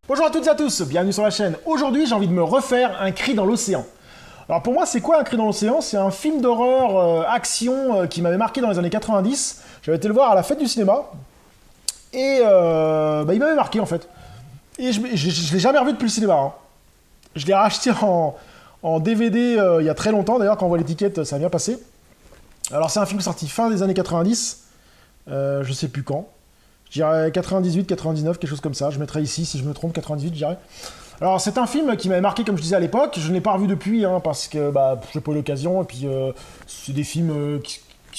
Bonjour à toutes et à tous, bienvenue sur la chaîne. Aujourd'hui, j'ai envie de me refaire Un cri dans l'océan. Alors pour moi, c'est quoi Un cri dans l'océan? C'est un film d'horreur action qui m'avait marqué dans les années 90. J'avais été le voir à la fête du cinéma. Et il m'avait marqué en fait. Et je l'ai jamais revu depuis le cinéma. Hein. Je l'ai racheté en DVD il y a très longtemps. D'ailleurs, quand on voit l'étiquette, ça a bien passé. Alors c'est un film sorti fin des années 90. Je sais plus quand. Je dirais 98, 99, quelque chose comme ça. Je mettrais ici, si je me trompe, 98, je dirais. Alors, c'est un film qui m'avait marqué, comme je disais à l'époque. Je ne l'ai pas revu depuis, hein, parce que j'ai pas eu l'occasion. Et puis, c'est des films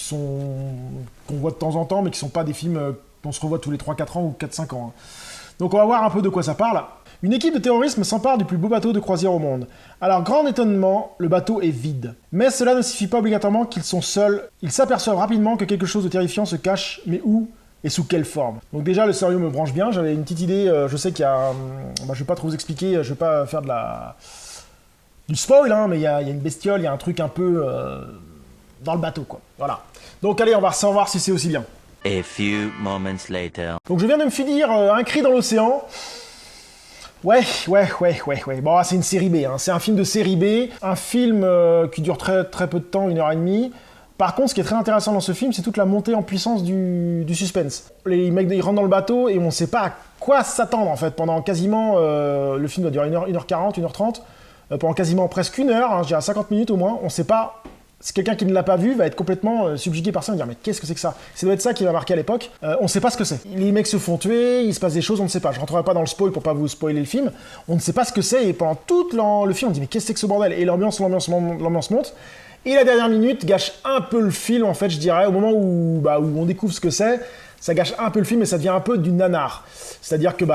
qu'on voit de temps en temps, mais qui sont pas des films qu'on se revoit tous les 3-4 ans ou 4-5 ans. Hein. Donc, on va voir un peu de quoi ça parle. Une équipe de terroristes s'empare du plus beau bateau de croisière au monde. À leur grand étonnement, le bateau est vide. Mais cela ne signifie pas obligatoirement qu'ils sont seuls. Ils s'aperçoivent rapidement que quelque chose de terrifiant se cache, mais où ? Et sous quelle forme. Donc déjà, le scénario me branche bien, j'avais une petite idée, je sais qu'il y a... je vais pas trop vous expliquer, je vais pas faire du spoil, hein, mais il y a une bestiole, il y a un truc un peu dans le bateau, quoi. Voilà. Donc allez, on va savoir si c'est aussi bien. A few moments later. Donc je viens de me finir Un cri dans l'océan. Ouais. Bon, c'est une série B, hein. C'est un film de série B, un film qui dure très peu de temps, 1h30. Par contre, ce qui est très intéressant dans ce film, c'est toute la montée en puissance du suspense. Les mecs, ils rentrent dans le bateau et on ne sait pas à quoi s'attendre, en fait, pendant quasiment... le film doit durer 1h40, 1h30, pendant quasiment presque 1 heure, hein, je dirais 50 minutes au moins, on ne sait pas... Si quelqu'un qui ne l'a pas vu va être complètement subjugué par ça, il va dire mais qu'est-ce que c'est que ça? Ça doit être ça qui m'a marqué à l'époque. On ne sait pas ce que c'est. Les mecs se font tuer, il se passe des choses, on ne sait pas. Je rentrerai pas dans le spoil pour pas vous spoiler le film. On ne sait pas ce que c'est et pendant tout le film on dit mais qu'est-ce que c'est que ce bordel? Et l'ambiance monte. Et la dernière minute gâche un peu le film, en fait, je dirais, au moment où on découvre ce que c'est, ça gâche un peu le film et ça devient un peu du nanar. C'est-à-dire que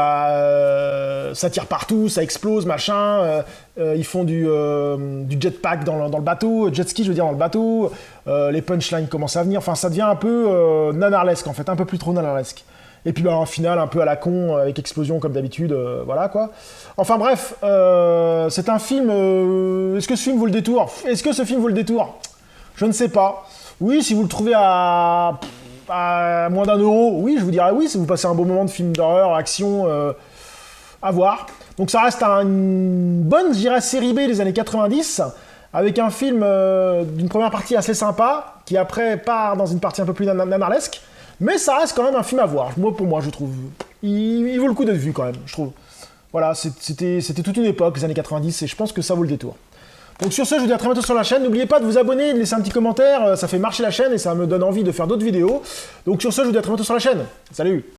ça tire partout, ça explose, machin, ils font du jetpack dans le bateau, jet ski, je veux dire, dans le bateau, les punchlines commencent à venir, enfin, ça devient un peu nanarlesque, en fait, un peu plus trop nanarlesque. Et puis en finale, un peu à la con, avec explosion comme d'habitude, voilà quoi. Enfin bref, c'est un film... est-ce que ce film vaut le détour? Est-ce que ce film vaut le détour? Je ne sais pas. Oui, si vous le trouvez à moins d'€1, oui, je vous dirais oui, si vous passez un beau moment de film d'horreur, action, à voir. Donc ça reste une bonne, je dirais, série B des années 90, avec un film d'une première partie assez sympa, qui après part dans une partie un peu plus nanarlesque. Mais ça reste quand même un film à voir, pour moi, je trouve. Il vaut le coup d'être vu, quand même, je trouve. Voilà, c'était toute une époque, les années 90, et je pense que ça vaut le détour. Donc sur ce, je vous dis à très bientôt sur la chaîne. N'oubliez pas de vous abonner, de laisser un petit commentaire, ça fait marcher la chaîne et ça me donne envie de faire d'autres vidéos. Donc sur ce, je vous dis à très bientôt sur la chaîne. Salut!